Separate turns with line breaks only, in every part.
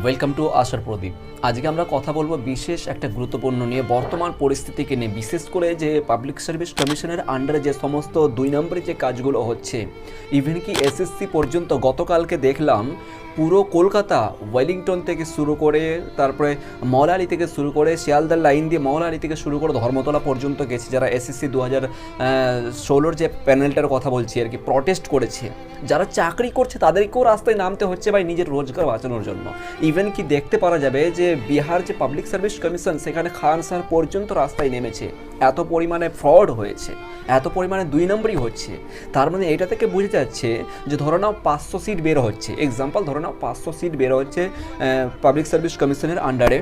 Welcome to আশার প্রদীপ। আজকে আমরা কথা বলবো বিশেষ একটা গুরুত্বপূর্ণ নিয়ে, বর্তমান পরিস্থিতিকে নিয়ে, বিশেষ করে যে পাবলিক সার্ভিস কমিশনের আন্ডারে যে সমস্ত 2 নম্বরে যে কাজগুলো হচ্ছে, ইভেন কি এসএসসি পর্যন্ত গতকালকে দেখলাম পুরো কলকাতা ওয়েলিংটন থেকে শুরু করে তারপরে মৌলালি থেকে শুরু করে শিয়ালদার লাইন দিয়ে মৌলালি থেকে শুরু করে ধর্মতলা পর্যন্ত গেছে, যারা এসএসসি 2016 যে প্যানেলটার কথা বলছি আর কি, প্রটেস্ট করেছে। যারা চাকরি করছে তাদেরকেও রাস্তায় নামতে হচ্ছে ভাই নিজের রোজগার বাঁচানোর জন্য। ইভেন কি দেখতে পারা যাবে যে বিহার যে পাবলিক সার্ভিস কমিশন, সেখানে খান স্যার পর্যন্ত রাস্তায় নেমেছে। এত পরিমাণে ফ্রড হয়েছে, এত পরিমাণে 2 নম্বরই হচ্ছে। তার মানে এটা থেকে বুঝে যাচ্ছে যে ধরে নাও 500 সিট বের হচ্ছে, এক্সাম্পল ধরে নাও 500 সিট বের হচ্ছে পাবলিক সার্ভিস কমিশনের আন্ডারে।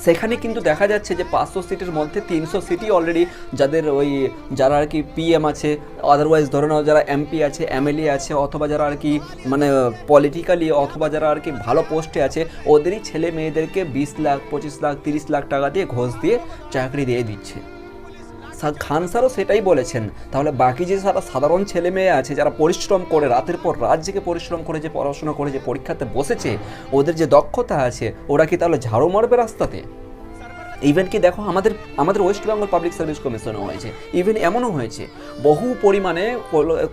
সেখানে কিন্তু দেখা যাচ্ছে যে 500 সিটের মধ্যে 300 সিটই অলরেডি যাদের যারা আর কি পিএম আছে, আদারওয়াইজ ধরে নাও যারা এমপি আছে, এমএলএ আছে, অথবা যারা আর কি মানে পলিটিক্যালি অথবা যারা আর কি ভালো পোস্টে আছে, ওদেরই ছেলে মেয়েদেরকে 20 লাখ 25 লাখ 30 লাখ টাকা দিয়ে ঘোষ দিয়ে চাকরি দিয়ে দিচ্ছে। খান স্যারও সেটাই বলেছেন। তাহলে বাকি যে সাধারণ ছেলে মেয়ে আছে যারা পরিশ্রম করে রাতের পর রাত জেগে পরিশ্রম করে যে পড়াশোনা করে যে পরীক্ষাতে বসেছে, ওদের যে দক্ষতা আছে, ওরা কি তাহলে ঝাড়ু মারবে রাস্তাতে? ইভেন কি দেখো আমাদের ওয়েস্ট বেঙ্গল পাবলিক সার্ভিস কমিশনও হয়েছে। ইভেন এমনও হয়েছে বহু পরিমাণে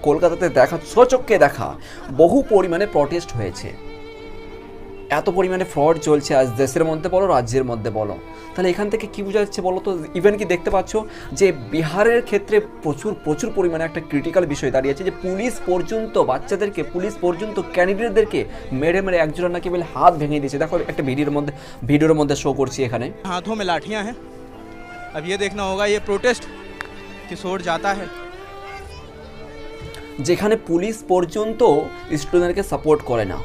কলকাতাতে দেখা, স্বচক্ষে দেখা বহু পরিমাণে প্রটেস্ট হয়েছে। এত পরিমাণে ফ্রড চলছে আজ দেশের মধ্যে বলো, রাজ্যের মধ্যে বলো। তাহলে এখান থেকে কী বোঝা যাচ্ছে বলো তো? ইভেন কি দেখতে পাচ্ছ যে বিহারের ক্ষেত্রে প্রচুর পরিমাণে একটা ক্রিটিক্যাল বিষয় দাঁড়িয়েছে, যে পুলিশ পর্যন্ত বাচ্চাদেরকে, পুলিশ পর্যন্ত ক্যান্ডিডেটদেরকে মেরে মেরে একজনের নাকি বলে হাত ভেঙে দিয়েছে। দেখো একটা ভিডিওর মধ্যে শো করছি এখানে।
हाथों में लाठियां हैं। अब ये देखना होगा ये प्रोटेस्ट किस ओर जाता है।
যেখানে পুলিশ পর্যন্ত স্টুডেন্টকে সাপোর্ট করে না,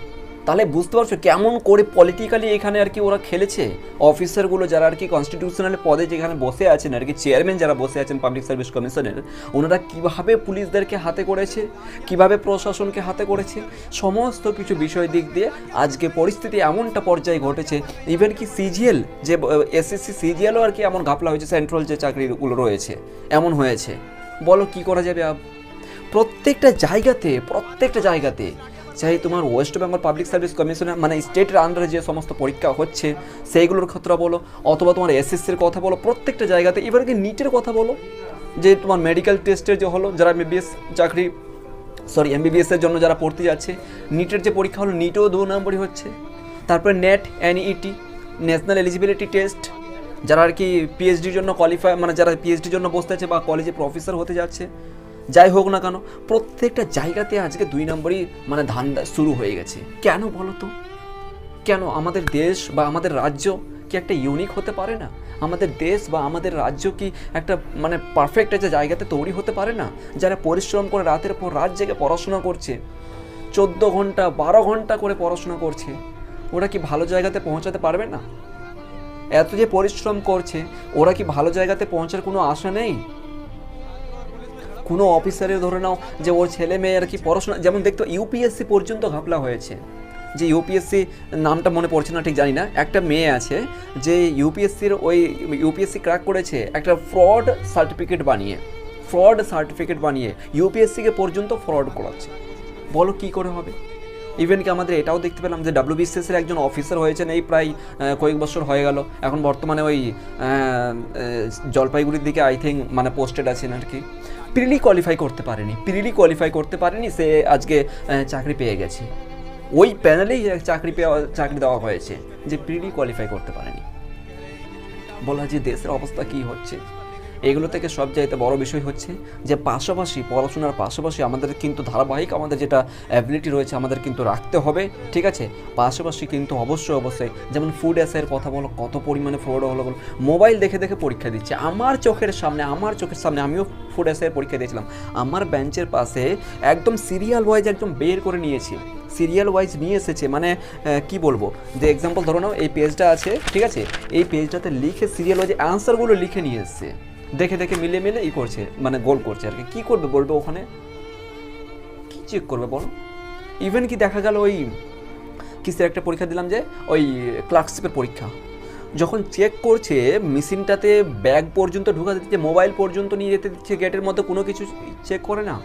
তাহলে বুঝতে পারছো কেমন করে পলিটিক্যালি এখানে আর কি ওরা খেলেছে। অফিসারগুলো যারা আর কি কনস্টিটিউশনাল পদে যেখানে বসে আছেন আর কি, চেয়ারম্যান যারা বসে আছেন পাবলিক সার্ভিস কমিশনের, ওনারা কীভাবে পুলিশদেরকে হাতে করেছে, কিভাবে প্রশাসনকে হাতে করেছে, সমস্ত কিছু বিষয় দিক দিয়ে আজকে পরিস্থিতি এমনটা পর্যায়ে ঘটেছে। ইভেন কি সিজিএল যে এসএসসি সিজিএলও আর কি এমন ঘাপলা হয়েছে, সেন্ট্রাল যে চাকরিগুলো রয়েছে এমন হয়েছে। বলো কি করা যাবে? প্রত্যেকটা জায়গাতে চাই তোমার ওয়েস্ট বেঙ্গল পাবলিক সার্ভিস কমিশনের মানে স্টেটের আন্ডারে যে সমস্ত পরীক্ষা হচ্ছে সেইগুলোর ক্ষেত্রে বলো, অথবা তোমার এসএসসির কথা বলো, প্রত্যেকটা জায়গাতে। এবার কি নিটের কথা বলো, যে তোমার মেডিকেল টেস্টের যে হলো, যারা এমবিবিএসের জন্য যারা পড়তে যাচ্ছে, নিটের যে পরীক্ষা হলো, নিটও 2 নম্বরই হচ্ছে। তারপরে net, NET, national eligibility test, যারা আর কি পিএইচডির জন্য কোয়ালিফাই, মানে যারা পিএইচডির জন্য বসতে আছে বা কলেজে প্রফেসর হতে যাচ্ছে, যাই হোক না কেন, প্রত্যেকটা জায়গাতে আজকে 2 নম্বরই মানে ধান্দা শুরু হয়ে গেছে। কেন বলো তো? কেন আমাদের দেশ বা আমাদের রাজ্য কি একটা ইউনিক হতে পারে না? আমাদের দেশ বা আমাদের রাজ্য কি একটা মানে পারফেক্ট একটা জায়গাতে তৈরি হতে পারে না? যারা পরিশ্রম করে রাতের পর রাত জেগে পড়াশোনা করছে, 14 ঘন্টা 12 ঘন্টা করে পড়াশোনা করছে, ওরা কি ভালো জায়গাতে পৌঁছাতে পারবে না? এত যে পরিশ্রম করছে, ওরা কি ভালো জায়গাতে পৌঁছার কোনো আশা নেই? কোনো অফিসারের ধরে নাও যে ওর ছেলে মেয়ে আর কি পড়াশোনা, যেমন দেখতো ইউপিএসসি পর্যন্ত ঘাপলা হয়েছে, যে ইউপিএসসি নামটা মনে পড়ছে না, ঠিক জানি না, একটা মেয়ে আছে যে ইউপিএসসি ক্র্যাক করেছে একটা ফ্রড সার্টিফিকেট বানিয়ে ইউপিএসসিকে পর্যন্ত ফ্রড করাচ্ছে। বলো কি করে হবে? ইভেন কি আমাদের এটাও দেখতে পেলাম যে ডাব্লিউবিসিএসের একজন অফিসার হয়েছেন, এই প্রায় কয়েক বছর হয়ে গেল, এখন বর্তমানে জলপাইগুড়ির দিকে আই থিঙ্ক মানে পোস্টেড আছেন আর কি। প্রিলি কোয়ালিফাই করতে পারেনি, সে আজকে চাকরি পেয়ে গেছে। ওই প্যানেলেই চাকরি দেওয়া হয়েছে যে প্রিলি কোয়ালিফাই করতে পারেনি। বলা যে দেশের অবস্থা কি হচ্ছে। এগুলো থেকে সবচাইতে বড় বিষয় হচ্ছে যে পড়াশোনার পাশাপাশি আমাদের কিন্তু ধারাবাহিক আমাদের যেটা অ্যাবিলিটি রয়েছে আমাদের কিন্তু রাখতে হবে, ঠিক আছে? পাশাপাশি কিন্তু অবশ্যই যেমন ফুড অ্যাসাইয়ের কথা বলো, কত পরিমাণে ফ্রড হলো বলো। মোবাইল দেখে পরীক্ষা দিচ্ছে আমার চোখের সামনে, আমিও ফুড অ্যাসাইয়ের পরীক্ষা দিয়েছিলাম। আমার বেঞ্চের পাশে একদম সিরিয়াল ওয়াইজ একদম বের করে নিয়েছি, সিরিয়াল ওয়াইজ নিয়ে এসেছে। মানে কি বলবো, যে এক্সাম্পল ধরো নাও এই পেজটা আছে, ঠিক আছে, এই পেজটাতে লিখে সিরিয়াল ওয়াইজ অ্যান্সারগুলো লিখে নিয়ে এসছে, দেখে মিলে করছে, মানে গোল করছে আর কি। কী করবে বলবে ওখানে? কি চেক করবে বলো? ইভেন কি দেখা গেল কিসের একটা পরীক্ষা দিলাম, যে ক্লার্কশিপের পরীক্ষা, যখন চেক করছে মেশিনটাতে ব্যাগ পর্যন্ত ঢুকা দিচ্ছে, মোবাইল পর্যন্ত নিয়ে যেতে দিচ্ছে, গেটের মধ্যে কোনো কিছু চেক করে না।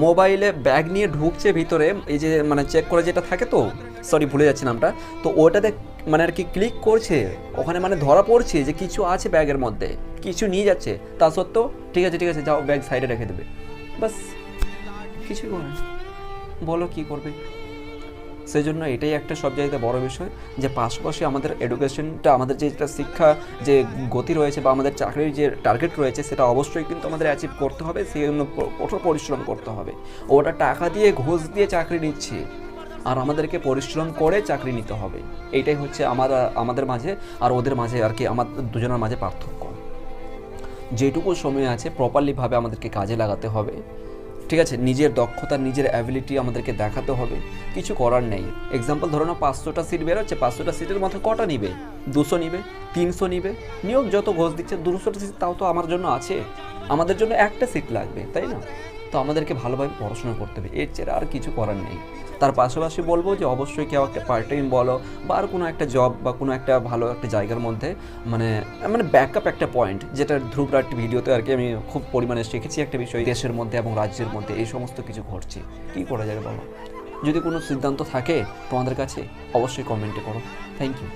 মোবাইলে ব্যাগ নিয়ে ঢুকছে ভিতরে, এই যে মানে চেক করে যেটা থাকে তো সরি ভুলে যাচ্ছি নামটা, তো ওটাতে মানে আর কি ক্লিক করছে, ওখানে মানে ধরা পড়ছে যে কিছু আছে ব্যাগের মধ্যে, কিছু নিয়ে যাচ্ছে, তা সত্ত্বেও ঠিক আছে যাও ব্যাগ সাইডে রেখে দেবে, বাস কিছুই করে না। বলো কী করবে? সেই জন্য এটাই একটা সব জায়গায় বড় বিষয়, যে পাশাপাশি আমাদের এডুকেশনটা, আমাদের যে একটা শিক্ষা যে গতি রয়েছে বা আমাদের চাকরির যে টার্গেট রয়েছে, সেটা অবশ্যই কিন্তু আমাদের অ্যাচিভ করতে হবে, সেই জন্য কঠোর পরিশ্রম করতে হবে। ওটা টাকা দিয়ে ঘুষ দিয়ে চাকরি নিচ্ছে, আর আমাদেরকে পরিশ্রম করে চাকরি নিতে হবে। এইটাই হচ্ছে আমাদের মাঝে আর ওদের মাঝে আর কি, আমার দুজনের মাঝে পার্থক্য। যেটুকু সময় আছে প্রপারলিভাবে আমাদেরকে কাজে লাগাতে হবে, ঠিক আছে? নিজের দক্ষতা, নিজের অ্যাবিলিটি আমাদেরকে দেখাতে হবে, কিছু করার নেই। এক্সাম্পল ধরো না, 500টা সিট বেরোচ্ছে, 500টা সিটের মধ্যে কটা নিবে? 200 নিবে, 300 নিবে, নিয়োগ যত ঘোষ দিচ্ছে 200টা সিট, তাও তো আমার জন্য আছে, আমাদের জন্য একটা সিট লাগবে, তাই না? তো আমাদেরকে ভালোভাবে পড়াশোনা করতে হবে, এর চেয়ে আর কিছু করার নেই। তার পাশাপাশি বলবো যে অবশ্যই কেউ একটা পার্ট টাইম বলো বা আর কোনো একটা জব বা কোনো একটা ভালো একটা জায়গার মধ্যে মানে ব্যাকআপ একটা পয়েন্ট, যেটা ধ্রুবরাট ভিডিওতে আর কি আমি খুব পরিমাণে শিখেছি একটা বিষয়, দেশের মধ্যে এবং রাজ্যের মধ্যে এই সমস্ত কিছু ঘটছে, কী করা যাবে বলো? যদি কোনো সিদ্ধান্ত থাকে তোমাদের কাছে অবশ্যই কমেন্টে করো। Thank you.